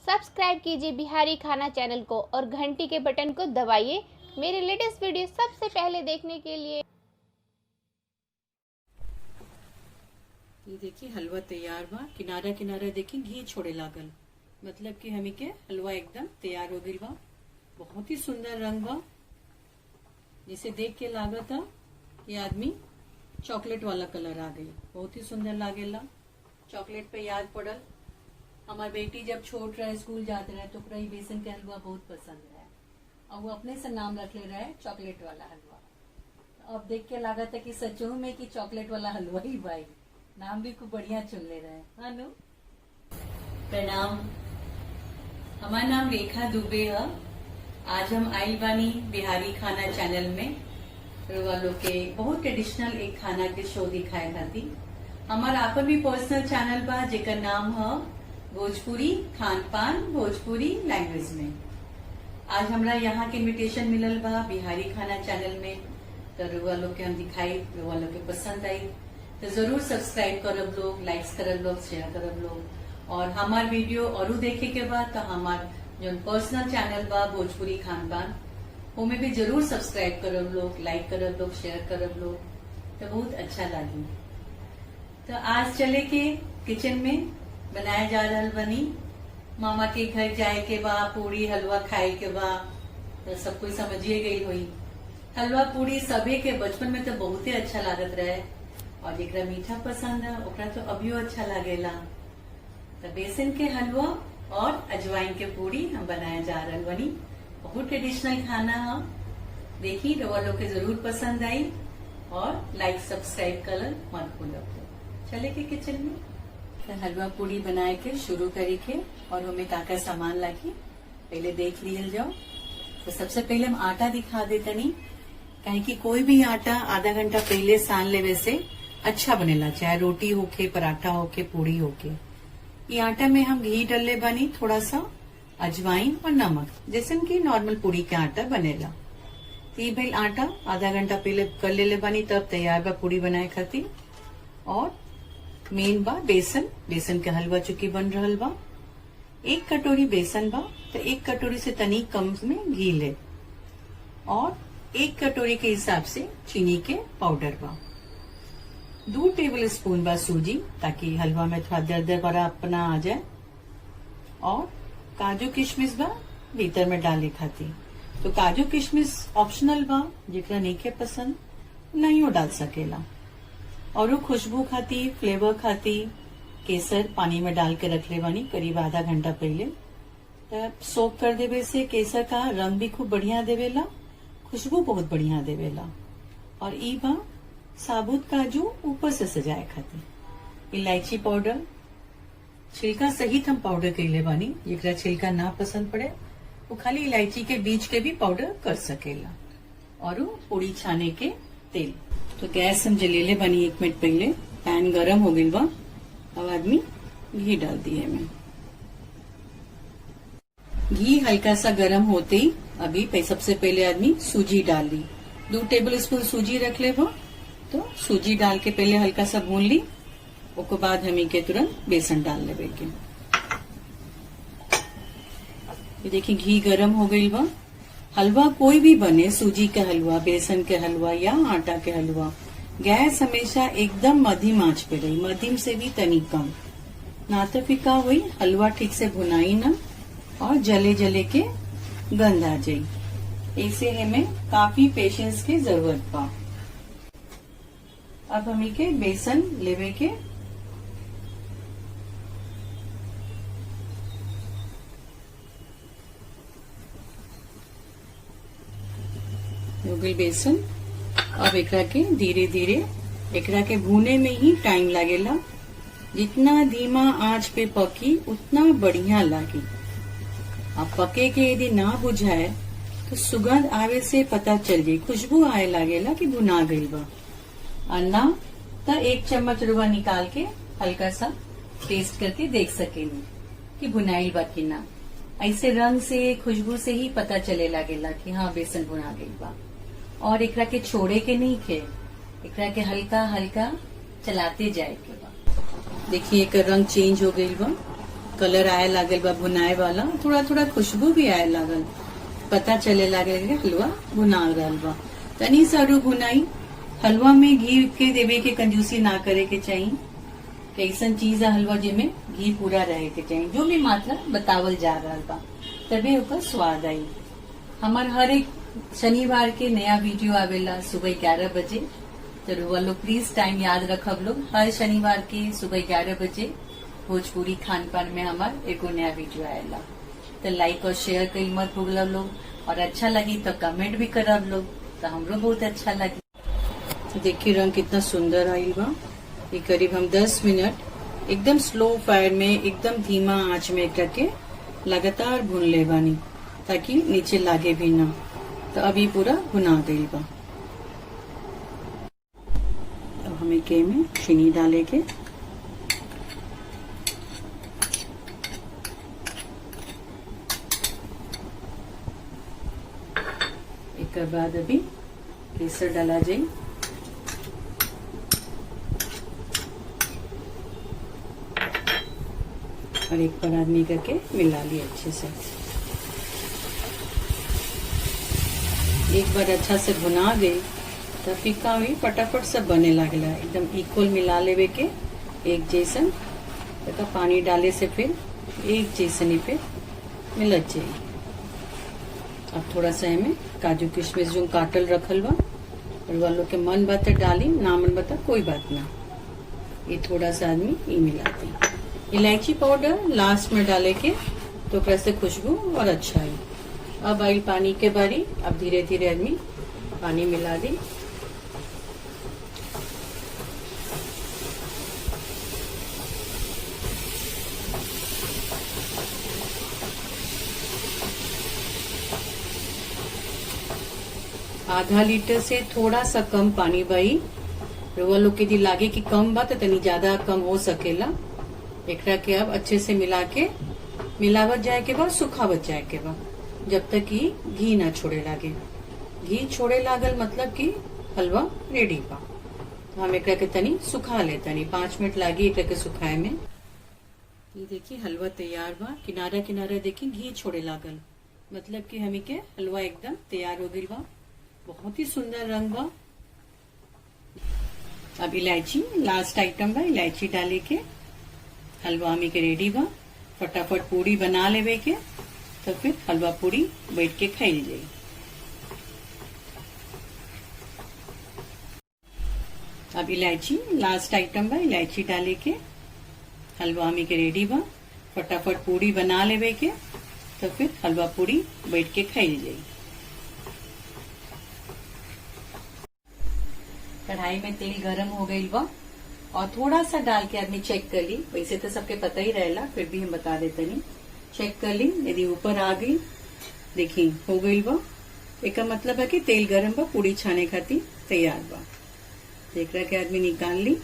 Subscribe कीजिए बिहारी खाना channel को और घंटी के बटन को दबाइए मेरे लेटेस्ट वीडियो सबसे पहले देखने के लिए। ये देखिए हलवा तैयार बा। किनारा किनारा देखिए घी छोड़े लागल, मतलब कि हमी के हलवा एकदम तैयार हो गई बा। बहुत ही सुंदर रंग बा, जिसे देख के लागत था ये आदमी चॉकलेट वाला कलर आ गई। बहुत ही सुंदर लागेला। चॉकलेट पे याद पड़ल, हमारी बेटी जब छोट रहे स्कूल जाते रहे तो ओकरा बेसन के हलवा बहुत पसंद रहे और वो अपने से नाम रख ले रहे चॉकलेट वाला हलवा। अब देख के लागत है कि सचो में कि चॉकलेट वाला हलवा ही भाई। नाम भी खूब बढ़िया चुन ले रहे हैं। अनु प्रणाम, हमारा नाम रेखा दुबे है। आज हम आइल बानी बिहारी खाना चैनल में वालों के बहुत ट्रेडिशनल एक खाना के शो दिखाए खातिर। हमारा आपन भी पर्सनल चैनल बा जेकर नाम है भोजपुरी खान पान भोजपुरी लैंग्वेज में। आज हमरा यहाँ के इनविटेशन मिलल बा बिहारी खाना चैनल में, तो रुआ लोग के हम दिखाई, रुआ लोग के पसंद आई तो जरूर सब्सक्राइब करब लोग, लाइक्स करब लोग, शेयर करब लोग। और हमार वीडियो और देखे के बाद तो हमार जो पर्सनल चैनल बा भोजपुरी खान पान में भी जरूर सब्सक्राइब करब लोग, लाइक करब लोग, शेयर करब लोग, तो बहुत अच्छा लगी। तो आज चले के किचन में बनाया जा रहा बनी। मामा के घर जाए के बा, पूरी हलवा खाए के बा, तो सब कोई समझिए गई हुई। हलवा पूरी सभी के बचपन में तो बहुत ही अच्छा लागत रहे और जेकरा मीठा पसंद है ओकरा तो अभियो अच्छा लागेला। तो बेसन के हलवा और अजवाइन के पूरी हम बनाया जा रहा बनी। बहुत ट्रेडिशनल खाना है, देखी रवा लोग के जरूर पसंद आई और लाइक सब्सक्राइब कर मत भूलो। चले के किचन में तो हलवा पूरी बनाए के शुरू करी के और हमें काका सामान लागी पहले देख लियल जाओ। तो सबसे पहले हम आटा दिखा देते नहीं, कहीं कि कोई भी आटा आधा घंटा पहले सान लेवे से अच्छा बनेला, चाहे रोटी होके, पराठा होके, पूरी होके। ये आटा में हम घी डलले बनी, थोड़ा सा अजवाइन और नमक, जैसे कि नॉर्मल पूरी का आटा बनेला। तो ये भाई आटा आधा घंटा पहले कर ले बनी, तब तैयार बा पूरी बनाए खातिर। और मेन बा बेसन, बेसन के हलवा चुकी बन रहल बा। 1 कटोरी बेसन बा तो 1 कटोरी से तनी कम में घी ले और 1 कटोरी के हिसाब से चीनी के पाउडर बा। 2 टेबल स्पून बा सूजी, ताकि हलवा में थोड़ा दरदर बड़ा अपना आ जाए। और काजू किशमिश बा भीतर में डाले खातिर। तो काजू किशमिश ऑप्शनल बा, जेकरा नहीं के पसंद नहीं हो डाल सकेला। और वो खुशबू खातिर, फ्लेवर खातिर केसर पानी में डाल के रख ले बानी करीब आधा घंटा पहले। तब सोक कर देवे से केसर का रंग भी खूब बढ़िया देवेला, खुशबू बहुत बढ़िया देवेला। और ई बा साबुत काजू ऊपर से सजाए खातिर। इलायची पाउडर, छिलका सहित हम पाउडर कर ले बानी, जेकरा छिलका ना पसंद पड़े वो खाली इलायची के बीज के भी पाउडर कर सकेला। और वो पूरी छाने के तेल। तो गैस हम जलेले बनी 1 मिनट पहले, पैन गरम हो गई बा। अब आदमी घी डाल दिए में। घी हल्का सा गरम होते ही अभी सबसे पहले आदमी सूजी डाल ली। 2 टेबल स्पून सूजी रख ले बा, तो सूजी डाल के पहले हल्का सा भून ली। उसके बाद हमी के तुरंत बेसन डाल लेवे के। ये देखिए घी गरम हो गई बा। हलवा कोई भी बने, सूजी का हलवा, बेसन के हलवा या आटा के हलवा, गैस हमेशा एकदम मध्यम आंच पे रही, मध्यम से भी तनी कम, ना तो फिका हुई, हलवा ठीक से भुनाई ना और जले जले के गंध आ जाये। ऐसे हमें काफी पेशेंस की जरूरत बा। अब हमी के बेसन लेवे के बेसन। अब एकरा के धीरे धीरे एकरा के भूने में ही टाइम लागेला। जितना धीमा आंच पे पकी उतना बढ़िया लागी। अब पके के यदि ना बुझाए तो सुगंध आवे से पता चल जाये, खुशबू आए लागेला कि भुना गई बा। और ना तो 1 चम्मच रुआ निकाल के हल्का सा टेस्ट करके देख सकेंगे कि भुनाई बा कि ना। ऐसे रंग से, खुशबू से ही पता चले लागेला कि हाँ बेसन भुना गई बा। और एकरा के छोड़े के नहीं खे, एकरा के हल्का हल्का चलाते जाए के बा। देखिए एक रंग चेंज हो गई बा। कलर आए लागल बा भुनाए वाला, थोड़ा थोड़ा खुशबू भी आए लागल, पता चले लागल कि हलवा भुना रहल बा। तनी सारू भुनाई। हलवा में घी के देवे के कंजूसी ना करे के चाहिए। कैसन चीज है हलवा जिसमें घी पूरा रहे के चाहिए, जो भी मात्रा बतावल जा रहा बा तभी ओकर स्वाद आई। हमार हर एक शनिवार के नया वीडियो आवेला सुबह 11 बजे। जरूर वो लोग प्लीज टाइम याद रखब लोग, हर शनिवार के सुबह 11 बजे भोजपुरी खान पान में हमार एगो नया वीडियो आएला। तो लाइक और शेयर कई मत भूलब लोग, और अच्छा लगी तो कमेंट भी करब लोग, तो हमरो बहुत अच्छा लगी। देखिए रंग कितना सुंदर आइल बा। ये करीब हम 10 मिनट एकदम स्लो फायर में, एकदम धीमा आंच में करके लगातार भून ले बानी, ताकि नीचे लागे भी ना। तो अब ये पूरा भुना गई बा। अब हमें के में चीनी डाले के एक बाद अभी केसर डाला जाए। और एक बार आदमी करके मिला लिए अच्छे से। एक बार अच्छा से भुना दे तो फीका हुई फटाफट सब बने लगला। एकदम इक्वल मिला लेवे के एक जैसन, तो पानी डाले से फिर एक जैसन ही फिर मिलत जाए। अब थोड़ा सा हमें काजू किशमिश जो काटल रखल बा, और वालों के मन बात डाली, ना मन बता कोई बात ना। ये थोड़ा सा आदमी ये मिलाते। इलायची पाउडर लास्ट में डाले के तो कैसे खुशबू और अच्छा है। अब आई पानी के बारी। अब धीरे धीरे आदमी पानी मिला दी। आधा लीटर से थोड़ा सा कम पानी बाई। रउआ लोग के दी लागे कि कम बा तो तनी ज्यादा कम हो सकेला। एकरा के अब अच्छे से मिला के मिलावट जाए के बाद सुखावट जाए के बाद, जब तक कि घी ना छोड़े लागे। घी छोड़े लागल मतलब कि हलवा रेडी बा। तो हम एकरा के तनी सुखा ले, तनी 5 मिनट लागी एकरा के सुखाए में। ये देखिए हलवा तैयार बा। किनारा किनारा देखिए घी छोड़े लागल, मतलब कि हमी के हलवा एकदम तैयार हो गई बा। बहुत ही सुंदर रंग बा। अब इलायची लास्ट आइटम बा, इलायची डाले के हलवा हमी के रेडी बा। फटाफट पूरी बना लेवे के, तो फिर हलवा पूरी बैठ के खाई जाये। अब इलायची लास्ट आइटम बा, इलायची डाले के हलवा हमी के रेडी बा। फटाफट पूरी बना लेवे के, तो फिर हलवा पूरी बैठ के खाई जाये। कढ़ाई में तेल गरम हो गई बा, और थोड़ा सा डाल के आदमी चेक कर ली। वैसे तो सबके पता ही रहेला, फिर भी हम बता देते नहीं। चेक कर ली, यदि ऊपर आ गई देखिए हो गई बा, एक मतलब है कि तेल गरम बा, पूरी छाने खातिर तैयार बा। देख रहा के आदमी निकाल ली,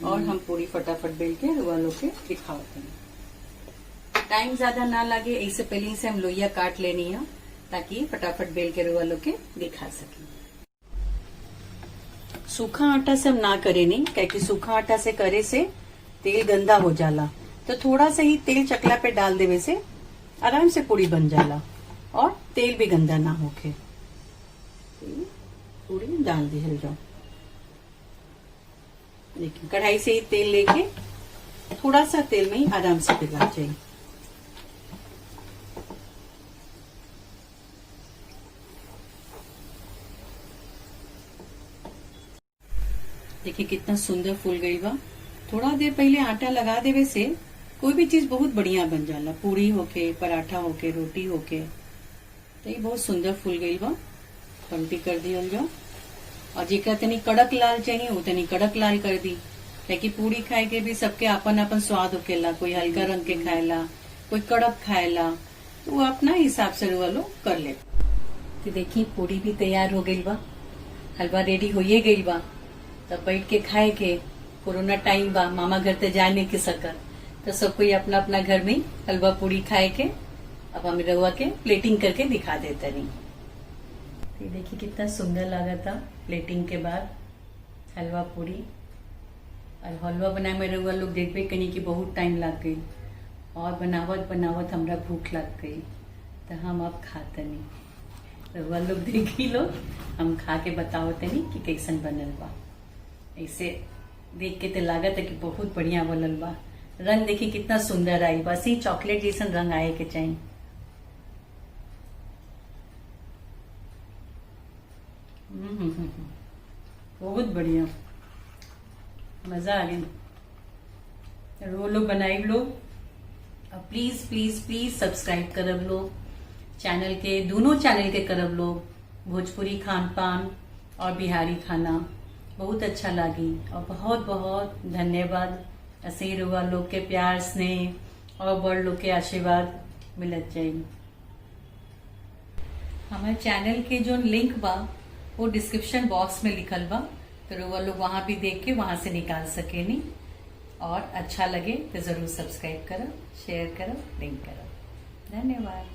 और हम पूरी फटाफट बेल के रुआ लोग के दिखावते हैं। टाइम ज्यादा ना लगे, इससे पहले से हम लोहिया काट लेनी है, ताकि फटाफट बेल के रुआ लोग के दिखा सके। सूखा आटा से हम ना करे नहीं, क्योंकि सूखा आटा से करे से तेल गंदा हो जाला। तो थोड़ा सा ही तेल चकला पे डाल देवे से आराम से पूरी बन जाला, और तेल भी गंदा ना होके। पूरी डाल दी हल जाओ। देखिए कढ़ाई से ही तेल लेके थोड़ा सा तेल में ही आराम से पिघला चाहिए। देखिए कितना सुंदर फूल गई बा। थोड़ा देर पहले आटा लगा देवे से कोई भी चीज बहुत बढ़िया बन जाला, पूरी होके, पराठा होके, रोटी होके। तो ये बहुत सुंदर फूल गई बा। पलटी कर दी हम जो, और जेकरा तनी कड़क लाल चाहिए वो तनी कड़क लाल कर दी। लेकिन पूरी खाए के भी सबके अपन अपन स्वाद होकेला, कोई हल्का रंग के खाएला, कोई कड़क खाएला, तो वो अपना हिसाब से वो लोग कर ले। तो देखिए पूरी भी तैयार हो गई बा, हलवा रेडी हो ही गई बा। तब बैठ के खाए के, कोरोना टाइम बा, मामा घर ते जा नहीं के सकत, तो सब कोई अपना अपना घर में हलवा पूरी खाए के। अब हम रहुआ के प्लेटिंग करके दिखा देते नहीं। तो देखिए कितना सुंदर लगा था प्लेटिंग के बाद हलवा पूरी। और हलवा बनाए में रहुआ लोग देखबे कहीं कि बहुत टाइम लग गई, और बनावत बनावत हमरा भूख लग गई तो हम अब खातनी। तो वह लोग देखी लो, हम खा के बताओ तनी कि कैसन बनल बा। ऐसे देख के तो लागत है कि बहुत बढ़िया बनल बा। रंग देखी कितना सुंदर आई, बस ही चॉकलेट जैसन रंग आए के चाहिए। बहुत बढ़िया, मजा आ गई। वो लोग बनाई लोग, प्लीज प्लीज प्लीज सब्सक्राइब करब लोग चैनल के, दोनों चैनल के करब लोग। भोजपुरी खान पान और बिहारी खाना बहुत अच्छा लगी और बहुत बहुत धन्यवाद। ऐसे ही रुआ लोग के प्यार स्नेह और बड़ लोग के आशीर्वाद मिलत जाये। हमारे चैनल के जो लिंक बा वो डिस्क्रिप्शन बॉक्स में लिखल बा, तो रुआ लोग वहां भी देख के वहां से निकाल सकेनी। और अच्छा लगे तो जरूर सब्सक्राइब करो, शेयर करो, लिंक करो। धन्यवाद।